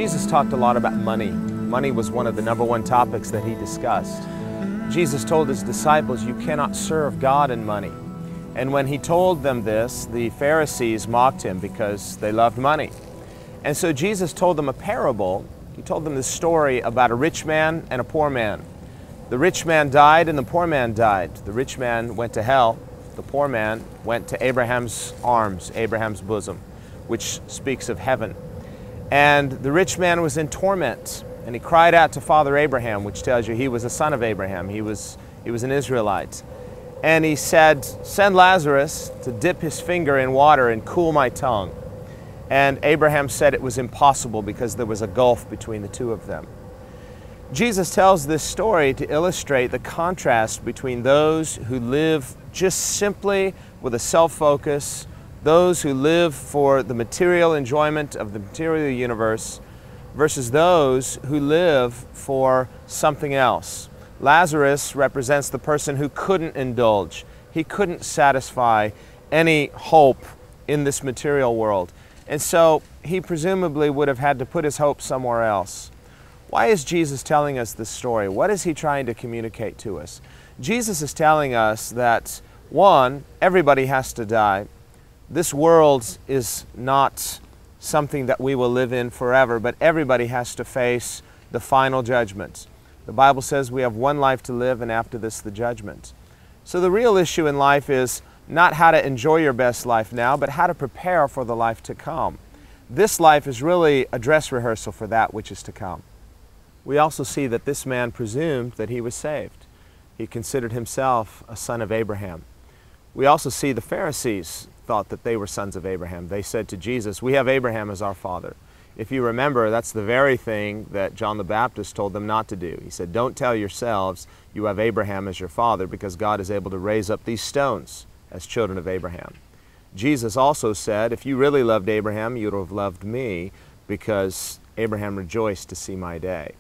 Jesus talked a lot about money. Money was one of the #1 topics that he discussed. Jesus told his disciples, you cannot serve God and money. And when he told them this, the Pharisees mocked him because they loved money. And so Jesus told them a parable. He told them the story about a rich man and a poor man. The rich man died and the poor man died. The rich man went to hell. The poor man went to Abraham's arms, Abraham's bosom, which speaks of heaven. And the rich man was in torment, and he cried out to Father Abraham, which tells you he was a son of Abraham. He was an Israelite. And he said, send Lazarus to dip his finger in water and cool my tongue. And Abraham said it was impossible because there was a gulf between the two of them. Jesus tells this story to illustrate the contrast between those who live just simply with a self-focus, those who live for the material enjoyment of the material universe, versus those who live for something else. Lazarus represents the person who couldn't indulge. He couldn't satisfy any hope in this material world. And so he presumably would have had to put his hope somewhere else. Why is Jesus telling us this story? What is he trying to communicate to us? Jesus is telling us that, one, everybody has to die. This world is not something that we will live in forever, but everybody has to face the final judgment. The Bible says we have one life to live, and after this, the judgment. So the real issue in life is not how to enjoy your best life now, but how to prepare for the life to come. This life is really a dress rehearsal for that which is to come. We also see that this man presumed that he was saved. He considered himself a son of Abraham. We also see the Pharisees thought that they were sons of Abraham. They said to Jesus, we have Abraham as our father. If you remember, that's the very thing that John the Baptist told them not to do. He said, don't tell yourselves you have Abraham as your father, because God is able to raise up these stones as children of Abraham. Jesus also said, if you really loved Abraham, you would have loved me, because Abraham rejoiced to see my day.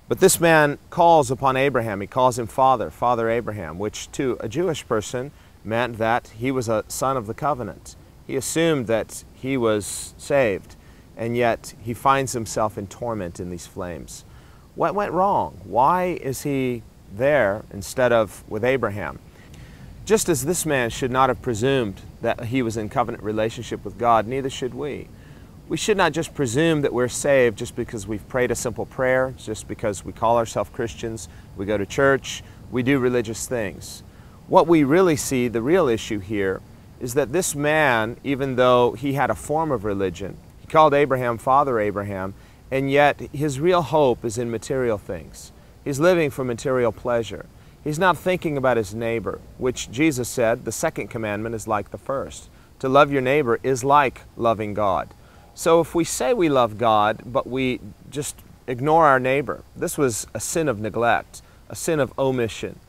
But this man calls upon Abraham. He calls him Father, Father Abraham, which to a Jewish person meant that he was a son of the covenant. He assumed that he was saved, and yet he finds himself in torment in these flames. What went wrong? Why is he there instead of with Abraham? Just as this man should not have presumed that he was in covenant relationship with God, neither should we. We should not just presume that we're saved just because we've prayed a simple prayer, just because we call ourselves Christians, we go to church, we do religious things. What we really see, the real issue here, is that this man, even though he had a form of religion, he called Abraham Father Abraham, and yet his real hope is in material things. He's living for material pleasure. He's not thinking about his neighbor, which Jesus said the second commandment is like the first. To love your neighbor is like loving God. So if we say we love God, but we just ignore our neighbor, this was a sin of neglect, a sin of omission.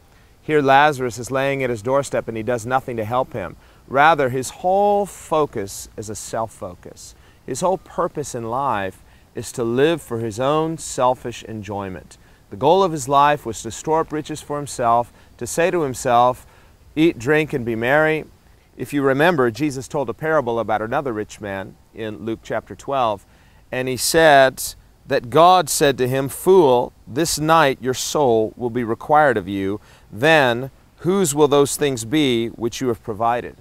Here Lazarus is laying at his doorstep and he does nothing to help him. Rather, his whole focus is a self-focus. His whole purpose in life is to live for his own selfish enjoyment. The goal of his life was to store up riches for himself, to say to himself, eat, drink, and be merry. If you remember, Jesus told a parable about another rich man in Luke chapter 12, and he said that God said to him, fool, this night your soul will be required of you. Then whose will those things be which you have provided?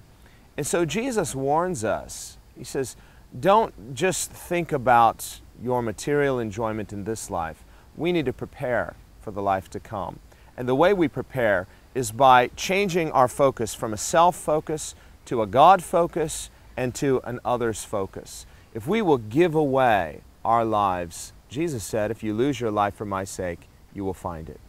And so Jesus warns us. He says, don't just think about your material enjoyment in this life. We need to prepare for the life to come. And the way we prepare is by changing our focus from a self-focus to a God focus and to an others focus. If we will give away our lives, Jesus said, if you lose your life for my sake, you will find it.